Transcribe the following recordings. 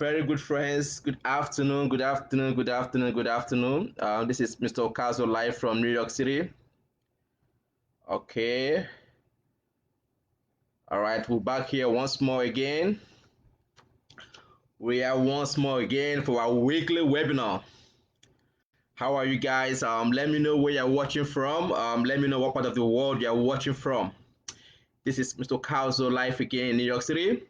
Very good friends. Good afternoon. Good afternoon. Good afternoon. Good afternoon. This is Mr. Okazo live from New York City. Okay. All right. We're back here once more again. We are once more again for our weekly webinar. How are you guys? Let me know where you're watching from. Let me know what part of the world you're watching from. This is Mr. Okazo live again in New York City.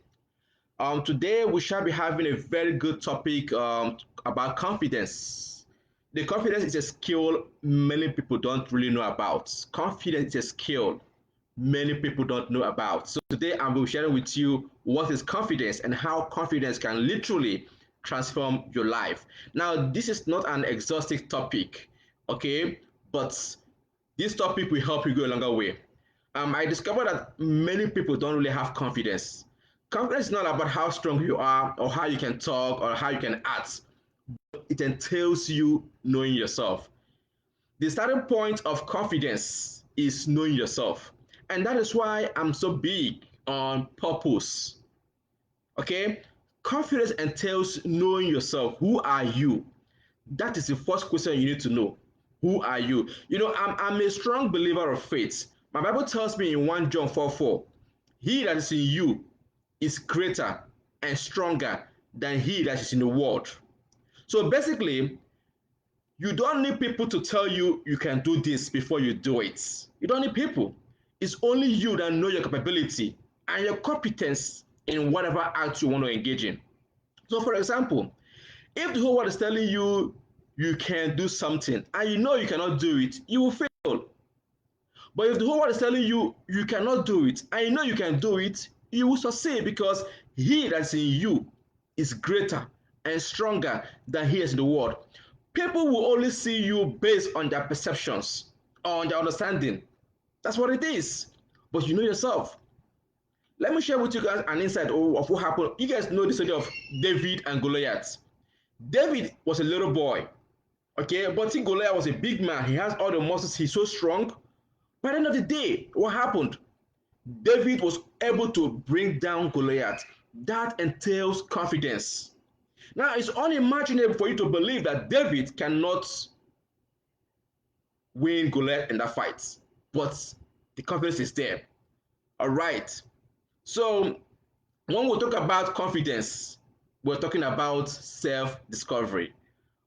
Today we shall be having a very good topic about confidence. The confidence is a skill many people don't really know about. Confidence is a skill many people don't know about. So today I will share with you what is confidence and how confidence can literally transform your life. Now, this is not an exhaustive topic, okay? But this topic will help you go a longer way. I discovered that many people don't really have confidence. Confidence is not about how strong you are or how you can talk or how you can act. It entails you knowing yourself. The starting point of confidence is knowing yourself. And that is why I'm so big on purpose. Okay? Confidence entails knowing yourself. Who are you? That is the first question you need to know. Who are you? I'm a strong believer of faith. My Bible tells me in 1 John 4:4, he that is in you is greater and stronger than he that is in the world. So basically, you don't need people to tell you you can do this before you do it. You don't need people. It's only you that know your capability and your competence in whatever act you want to engage in. So, for example, if the whole world is telling you you can do something and you know you cannot do it, you will fail. But if the whole world is telling you you cannot do it and you know you can do it, you will succeed because he that's in you is greater and stronger than he is in the world. People will only see you based on their perceptions, on their understanding. That's what it is. But you know yourself. Let me share with you guys an insight of what happened. You guys know the story of David and Goliath. David was a little boy, okay, but Goliath was a big man. He has all the muscles. He's so strong. By the end of the day, what happened? David was able to bring down Goliath. That entails confidence. Now, it's unimaginable for you to believe that David cannot win Goliath in that fight, but the confidence is there. All right. So, when we talk about confidence, we're talking about self discovery.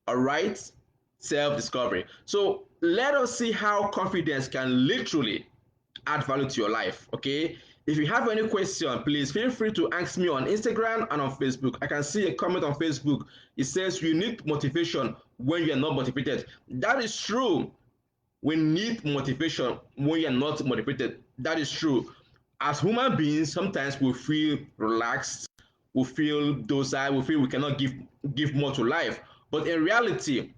All right. Self discovery. So, let us see how confidence can literally add value to your life. Okay. If you have any question, please feel free to ask me on Instagram and on Facebook. I can see a comment on Facebook. It says you need motivation when you're not motivated. That is true. We need motivation when you're not motivated. That is true. As human beings, sometimes we feel relaxed, we feel docile, we feel we cannot give more to life. But in reality,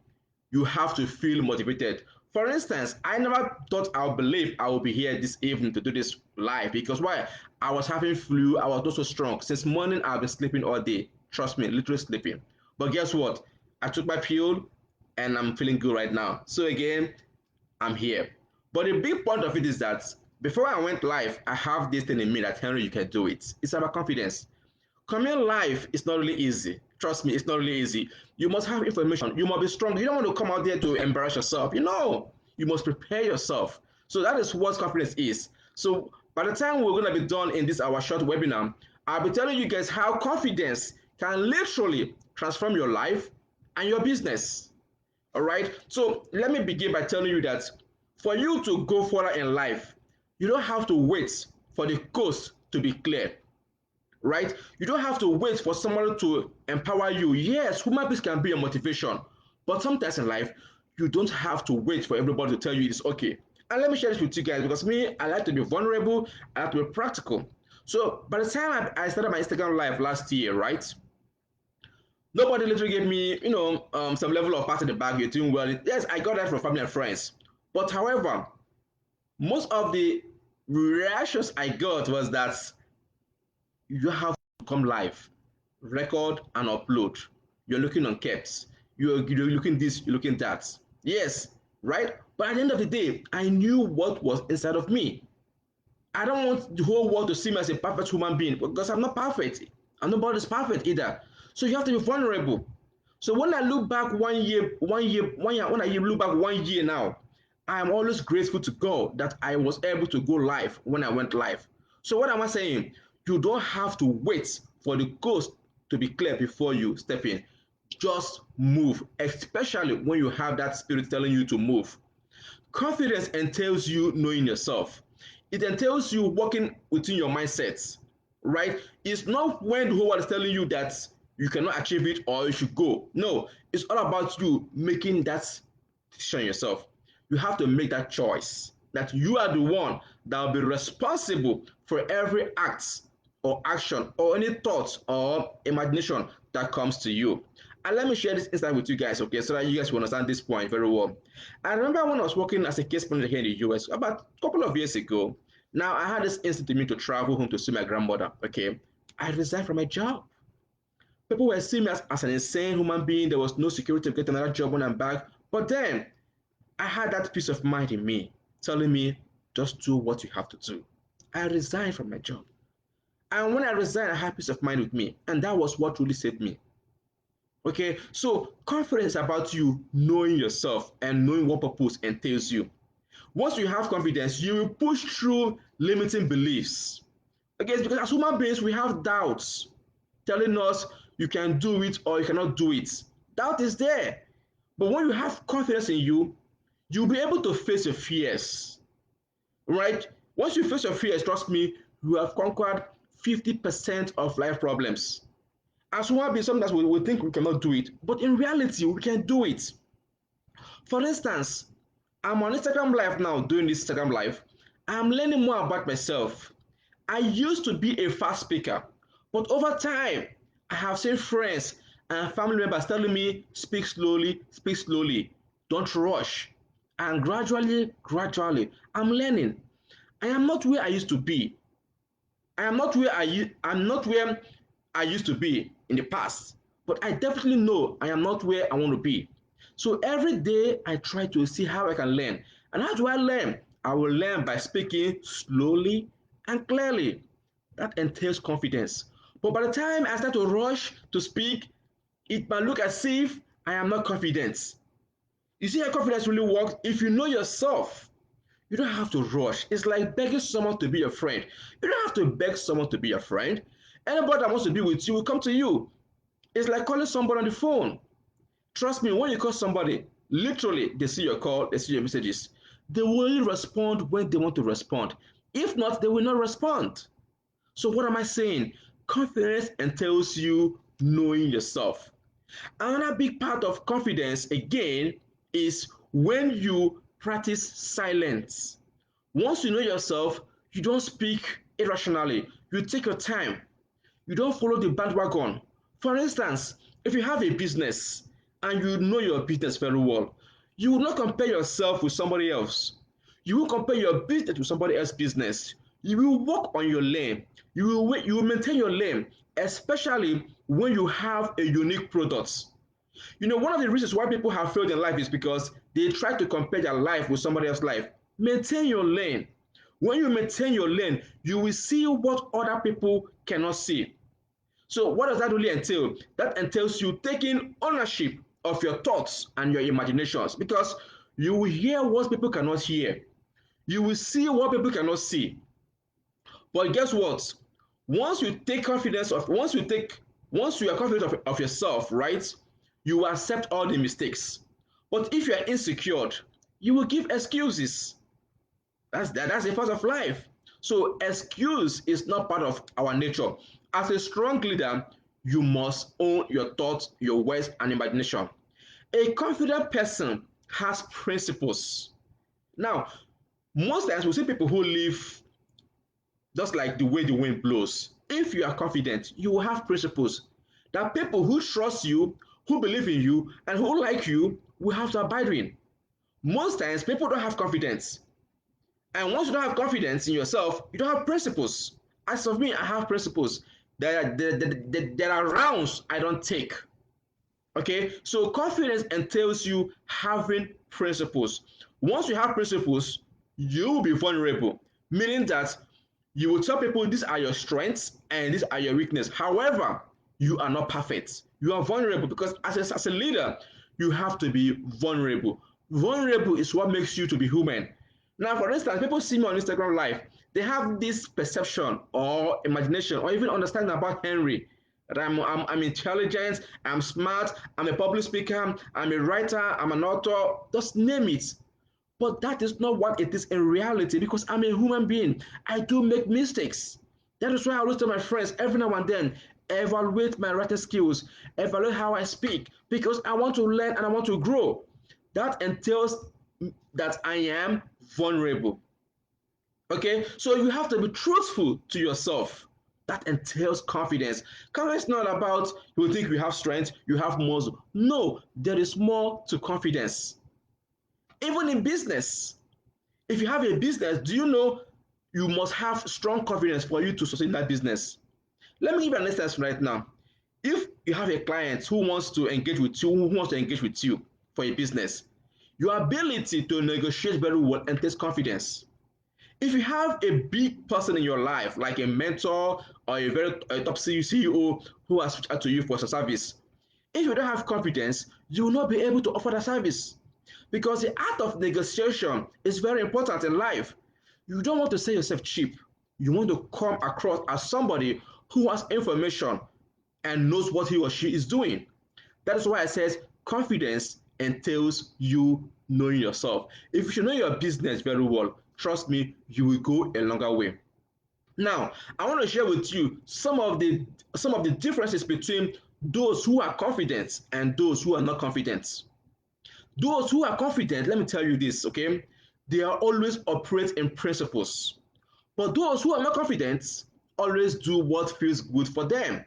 you have to feel motivated. For instance, I never thought I would believe I will be here this evening to do this live because why? I was having flu, I was not so strong. Since morning, I've been sleeping all day. Trust me, literally sleeping. But guess what? I took my pill and I'm feeling good right now. So again, I'm here. But the big point of it is that before I went live, I have this thing in me that Henry, you can do it. It's about confidence. Coming live is not really easy. Trust me, it's not really easy. You must have information. You must be strong. You don't want to come out there to embarrass yourself. You must prepare yourself. So that is what confidence is. So by the time we're going to be done in this our short webinar, I'll be telling you guys how confidence can literally transform your life and your business. All right. So let me begin by telling you that for you to go further in life, you don't have to wait for the coast to be clear, right? You don't have to wait for someone to empower you. Yes, human beings can be a motivation, but sometimes in life, you don't have to wait for everybody to tell you it's okay. And let me share this with you guys because me, I like to be vulnerable, I like to be practical. So by the time I started my Instagram live last year, right? Nobody literally gave me, some level of pat in the back. You're doing well. Yes, I got that from family and friends. But however, most of the reactions I got was that you have to come live, record and upload. You're looking on caps. You're looking this, you're looking that. Yes, right? But at the end of the day, I knew what was inside of me. I don't want the whole world to see me as a perfect human being because I'm not perfect. And nobody's perfect either. So you have to be vulnerable. So when I look back when I look back 1 year now, I am always grateful to God that I was able to go live when I went live. So what am I saying? You don't have to wait for the coast to be clear before you step in. Just move, especially when you have that spirit telling you to move. Confidence entails you knowing yourself. It entails you working within your mindset, right? It's not when the whole world is telling you that you cannot achieve it or you should go. No, it's all about you making that decision yourself. You have to make that choice that you are the one that will be responsible for every act or action or any thought or imagination that comes to you. And let me share this insight with you guys, okay, so that you guys will understand this point very well. I remember when I was working as a case manager here in the US about a couple of years ago. Now I had this instinct in me to travel home to see my grandmother. Okay, I resigned from my job. People were seeing me as an insane human being. There was no security to get another job when I'm back. But then I had that peace of mind in me telling me just do what you have to do. I resigned from my job. And when I resigned, I had peace of mind with me. And that was what really saved me. Okay, so confidence is about you knowing yourself and knowing what purpose entails you. Once you have confidence, you will push through limiting beliefs. Okay, it's because as human beings, we have doubts telling us you can do it or you cannot do it. Doubt is there. But when you have confidence in you, you'll be able to face your fears, right? Once you face your fears, trust me, you have conquered 50% of life problems. As human beings, sometimes we think we cannot do it, but in reality, we can do it. For instance, I'm on Instagram Live now, doing this Instagram Live. I'm learning more about myself. I used to be a fast speaker, but over time, I have seen friends and family members telling me, speak slowly, don't rush. And gradually, I'm learning. I am not where I used to be. I'm not where I used to be in the past, but I definitely know I am not where I want to be. So every day I try to see how I can learn. And how do I learn? I will learn by speaking slowly and clearly. That entails confidence. But by the time I start to rush to speak, it might look as if I am not confident. You see how confidence really works? If you know yourself, you don't have to rush. It's like begging someone to be your friend. You don't have to beg someone to be your friend. Anybody that wants to be with you will come to you. It's like calling somebody on the phone. Trust me, when you call somebody, literally, they see your call, they see your messages. They will only respond when they want to respond. If not, they will not respond. So, what am I saying? Confidence entails you knowing yourself. Another big part of confidence, again, is when you practice silence. Once you know yourself, you don't speak irrationally. You take your time. You don't follow the bandwagon. For instance, if you have a business and you know your business very well, you will not compare yourself with somebody else. You will compare your business with somebody else's business. You will work on your lane. You will maintain your lane, especially when you have a unique product. You know, one of the reasons why people have failed in life is because they try to compare their life with somebody else's life. Maintain your lane. When you maintain your lane, you will see what other people cannot see. So, what does that really entail? That entails you taking ownership of your thoughts and your imaginations because you will hear what people cannot hear. You will see what people cannot see. But guess what? Once you take confidence of once you are confident of yourself, right? You will accept all the mistakes. But if you are insecure, you will give excuses. That's a part of life. So excuse is not part of our nature. As a strong leader, you must own your thoughts, your words, and imagination. A confident person has principles. Now, most times we see people who live just like the way the wind blows. If you are confident, you will have principles. That people who trust you, who believe in you, and who like you will have to abide in. Most times, people don't have confidence. And once you don't have confidence in yourself, you don't have principles. As of me, I have principles. There are rounds I don't take. Okay, so confidence entails you having principles. Once you have principles, you will be vulnerable, meaning that you will tell people these are your strengths and these are your weaknesses. However, You are not perfect. You are vulnerable because as a leader, you have to be vulnerable. Vulnerable is what makes you to be human. Now, for instance, people see me on Instagram Live, they have this perception or imagination or even understanding about Henry. That I'm intelligent, I'm smart, I'm a public speaker, I'm a writer, I'm an author, just name it. But that is not what it is in reality because I'm a human being. I do make mistakes. That is why I always tell my friends every now and then, evaluate my writing skills, evaluate how I speak, because I want to learn and I want to grow. That entails that I am vulnerable. Okay, so you have to be truthful to yourself. That entails confidence. Confidence is not about you think you have strength, you have muscle. No, there is more to confidence. Even in business, if you have a business, do you know you must have strong confidence for you to sustain that business? Let me give you an instance right now. If you have a client who wants to engage with you, who wants to engage with you for a business, your ability to negotiate very well entails confidence. If you have a big person in your life, like a mentor or a top CEO who has reached out to you for some service, if you don't have confidence, you will not be able to offer that service. Because the art of negotiation is very important in life. You don't want to sell yourself cheap. You want to come across as somebody who has information and knows what he or she is doing. That is why I says confidence entails you knowing yourself. If you know your business very well, trust me, you will go a longer way. Now, I want to share with you some of the differences between those who are confident and those who are not confident. Those who are confident, let me tell you this, okay? They are always operate in principles. But those who are not confident always do what feels good for them.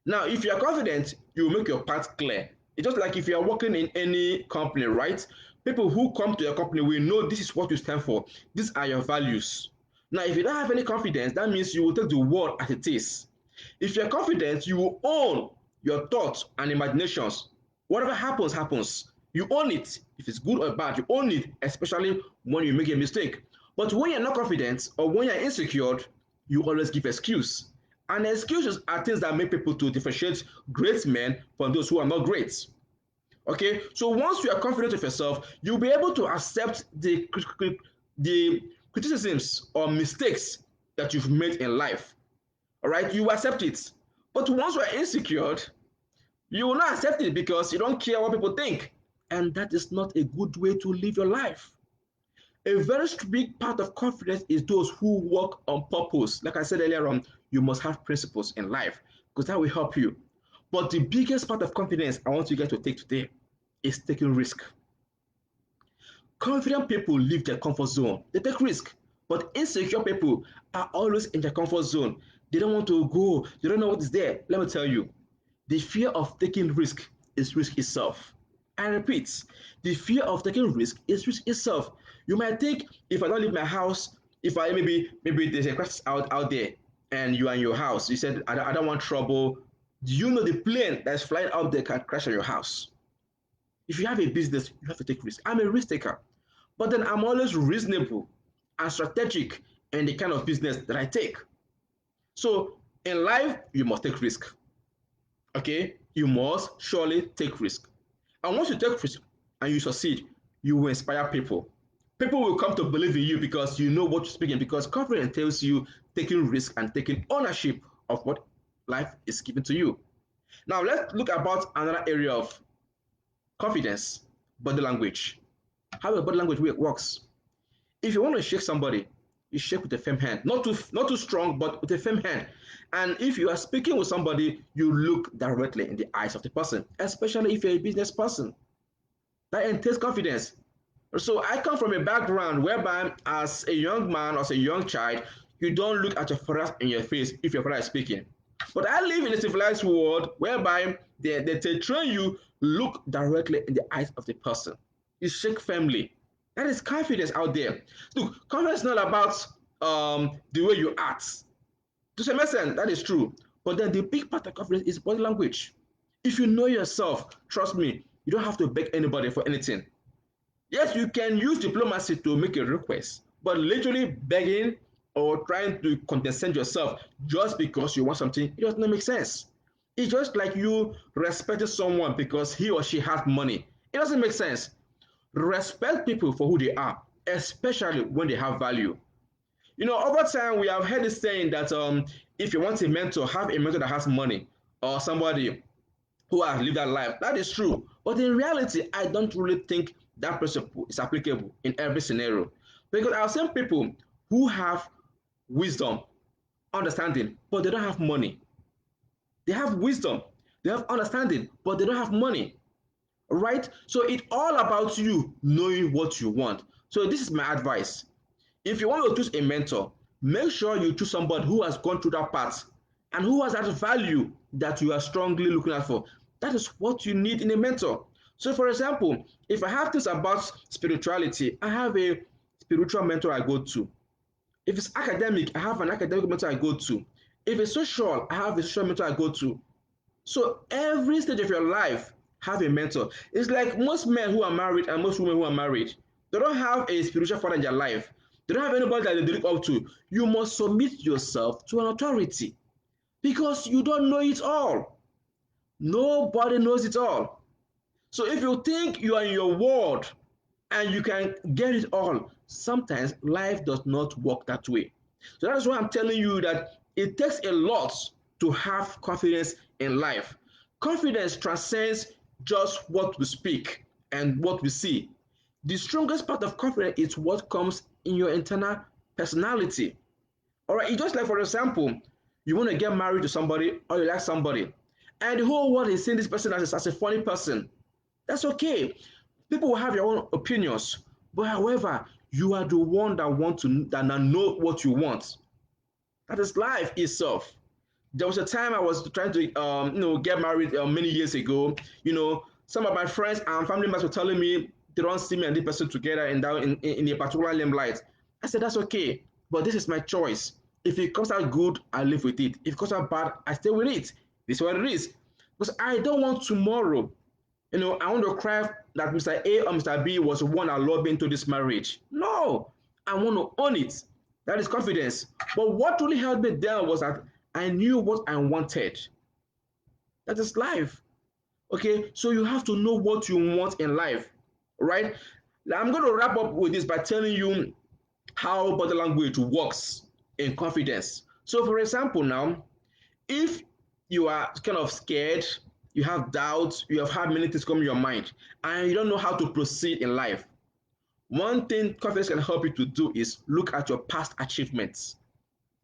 Now, if you are confident, you will make your path clear. It's just like if you are working in any company, right? People who come to your company will know this is what you stand for. These are your values. Now, if you don't have any confidence, that means you will take the world as it is. If you're confident, you will own your thoughts and imaginations. Whatever happens, happens. You own it. If it's good or bad, you own it, especially when you make a mistake. But when you're not confident or when you're insecure, you always give excuse. And excuses are things that make people to differentiate great men from those who are not great. Okay, so once you are confident of yourself, you'll be able to accept the criticisms or mistakes that you've made in life. All right, you accept it. But once you are insecure, you will not accept it because you don't care what people think. And that is not a good way to live your life. A very big part of confidence is those who work on purpose. Like I said earlier on, you must have principles in life because that will help you. But the biggest part of confidence I want you guys to take today is taking risk. Confident people leave their comfort zone. They take risk. But insecure people are always in their comfort zone. They don't want to go. They don't know what is there. Let me tell you, the fear of taking risk is risk itself. I repeat, the fear of taking risk is risk itself. You might think if I don't leave my house, if I maybe there's a crisis out there and you are in your house, you said I don't want trouble. Do you know the plane that's flying out there can crash on your house? If you have a business, you have to take risk. I'm a risk taker, but then I'm always reasonable and strategic in the kind of business that I take. So in life, you must take risk. Okay, you must surely take risk. And once you take risk and you succeed, you will inspire people. People will come to believe in you because you know what you're speaking, because confidence tells you taking risk and taking ownership of what life is given to you. Now let's look about another area of confidence, body language. How your body language works. If you want to shake somebody, you shake with a firm hand, not too strong, but with a firm hand. And if you are speaking with somebody, you look directly in the eyes of the person, especially if you're a business person. That entails confidence. So I come from a background whereby, as a young man, as a young child, you don't look at your father in your face if your father is speaking. But I live in a civilized world whereby they train you look directly in the eyes of the person. You shake firmly. That is confidence out there. Look, confidence is not about the way you act. To some extent, that is true. But then the big part of confidence is body language. If you know yourself, trust me, you don't have to beg anybody for anything. Yes, you can use diplomacy to make a request, but literally begging or trying to condescend yourself just because you want something, it does not make sense. It's just like you respecting someone because he or she has money. It doesn't make sense. Respect people for who they are, especially when they have value. Over time, we have heard this saying that if you want a mentor, have a mentor that has money or somebody who has lived that life. That is true. But in reality, I don't really think that principle is applicable in every scenario. Because I've seen people who have wisdom, understanding, but they don't have money. They have wisdom, they have understanding, but they don't have money. Right? So it's all about you knowing what you want. So this is my advice. If you want to choose a mentor, make sure you choose somebody who has gone through that path and who has that value that you are strongly looking out for. That is what you need in a mentor. So, for example, if I have things about spirituality, I have a spiritual mentor I go to. If it's academic, I have an academic mentor I go to. If it's social, I have a social mentor I go to. So every stage of your life, have a mentor. It's like most men who are married and most women who are married, they don't have a spiritual father in their life. They don't have anybody that they look up to. You must submit yourself to an authority because you don't know it all. Nobody knows it all. So if you think you are in your world and you can get it all, sometimes life does not work that way. So that is why I'm telling you that it takes a lot to have confidence in life. Confidence transcends just what we speak and what we see. The strongest part of confidence is what comes in your internal personality. All right, it's just like, for example, you want to get married to somebody or you like somebody, and the whole world is seeing this person as a funny person. That's okay. People will have your own opinions, but however, you are the one that know what you want. That is life itself. There was a time I was trying to get married many years ago. Some of my friends and family members were telling me they don't see me and this person together in a particular limelight. I said that's okay, but this is my choice. If it comes out good, I live with it. If it comes out bad, I stay with it. This is what it is. Because I don't want tomorrow, I want to cry that Mr. A or Mr. B was the one that lured me into this marriage. No, I want to own it. That is confidence. But what really helped me there was that I knew what I wanted. That is life. Okay, so you have to know what you want in life, right? Now, I'm going to wrap up with this by telling you how body language works in confidence. So, for example, now, if you are kind of scared, you have doubts, you have had many things come in your mind, and you don't know how to proceed in life, one thing confidence can help you to do is look at your past achievements.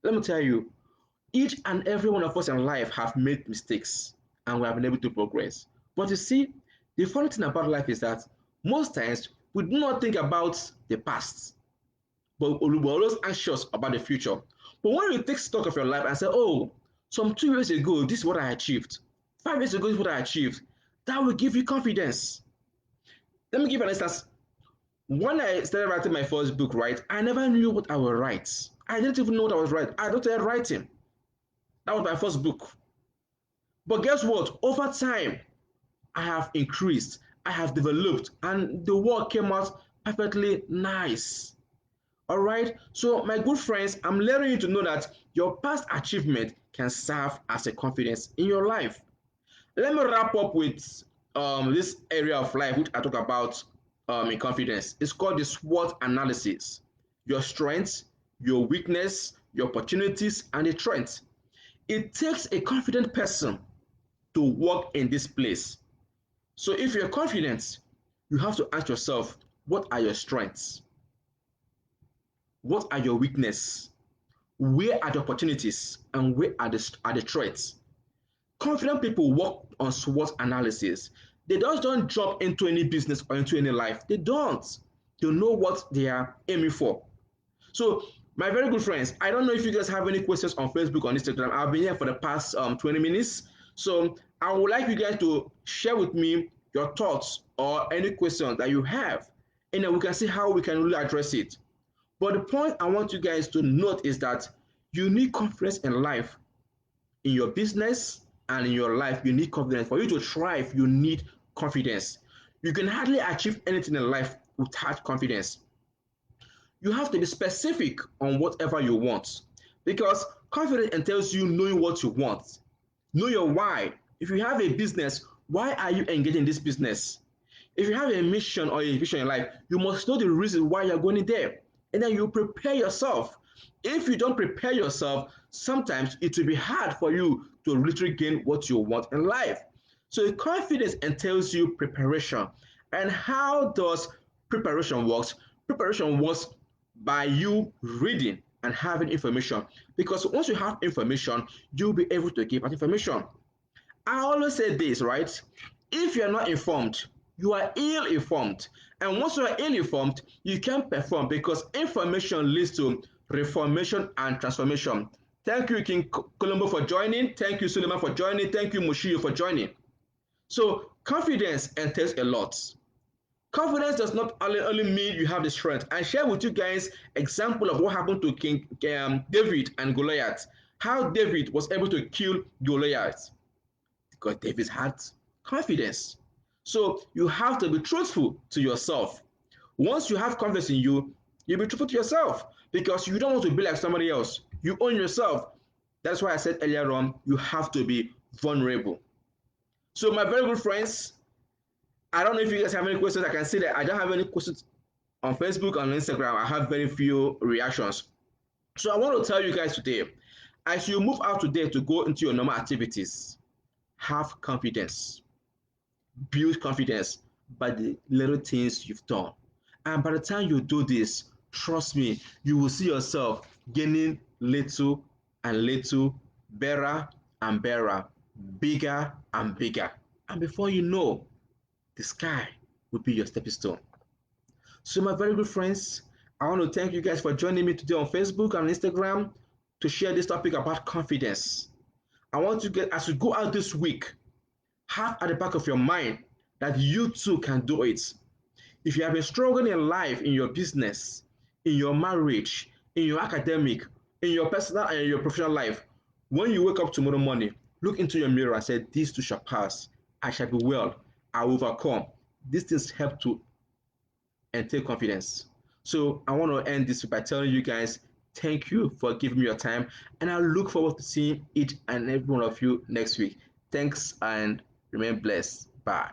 Let me tell you, each and every one of us in life have made mistakes and we have been able to progress. But you see, the funny thing about life is that most times we do not think about the past, but we're always anxious about the future. But when you take stock of your life and say, oh, some 2 years ago, this is what I achieved. 5 years ago, this is what I achieved. That will give you confidence. Let me give an instance. When I started writing my first book, right, I never knew what I would write. I didn't even know what I was writing. I started writing. That was my first book. But guess what? Over time, I have increased, I have developed, and the work came out perfectly nice. All right. So, my good friends, I'm letting you to know that your past achievement can serve as a confidence in your life. Let me wrap up with this area of life which I talk about in confidence. It's called the SWOT analysis. Your strengths, your weakness, your opportunities, and the threats. It takes a confident person to work in this place. So if you're confident, you have to ask yourself, what are your strengths? What are your weaknesses? Where are the opportunities and where are the threats? Confident people work on SWOT analysis. They just don't jump into any business or into any life. They don't. They know what they are aiming for. So, my very good friends, I don't know if you guys have any questions on Facebook or Instagram. I've been here for the past 20 minutes. So, I would like you guys to share with me your thoughts or any questions that you have, and then we can see how we can really address it. But the point I want you guys to note is that you need confidence in life, in your business, and in your life. You need confidence. For you to thrive, you need confidence. You can hardly achieve anything in life without confidence. You have to be specific on whatever you want because confidence entails you knowing what you want, know your why, If you have a business, why are you engaged in this business? If you have a mission or a vision in life, you must know the reason why you're going there. And then you prepare yourself. If you don't prepare yourself, sometimes it will be hard for you to literally gain what you want in life. So confidence entails you preparation. And how does preparation works? Preparation works by you reading and having information. Because once you have information, you'll be able to give that information. I always say this, right? If you're not informed, you are ill informed. And once you are ill informed, you can't perform because information leads to reformation and transformation. Thank you, King Colombo, for joining. Thank you, Suleiman, for joining. Thank you, Mushio, for joining. So, confidence entails a lot. Confidence does not only mean you have the strength. I share with you guys example of what happened to King David and Goliath. How David was able to kill Goliath because David had confidence. So you have to be truthful to yourself. Once you have confidence in you, you'll be truthful to yourself because you don't want to be like somebody else. You own yourself. That's why I said earlier on, you have to be vulnerable. So my very good friends, I don't know if you guys have any questions. I can see that I don't have any questions on Facebook and Instagram. I have very few reactions. So I want to tell you guys today, as you move out today to go into your normal activities, have confidence, build confidence by the little things you've done. And by the time you do this, trust me, you will see yourself gaining little and little, better and better, bigger and bigger. And before you know, the sky will be your stepping stone. So, my very good friends, I want to thank you guys for joining me today on Facebook and Instagram to share this topic about confidence. I want to get, as you go out this week, have at the back of your mind that you too can do it. If you have been struggling in life, in your business, in your marriage, in your academic, in your personal and your professional life, when you wake up tomorrow morning, look into your mirror and say, "This too shall pass. I shall be well. I will overcome." These things help to entail confidence. So I want to end this by telling you guys thank you for giving me your time, and I look forward to seeing each and every one of you next week. Thanks and remain blessed. Bye.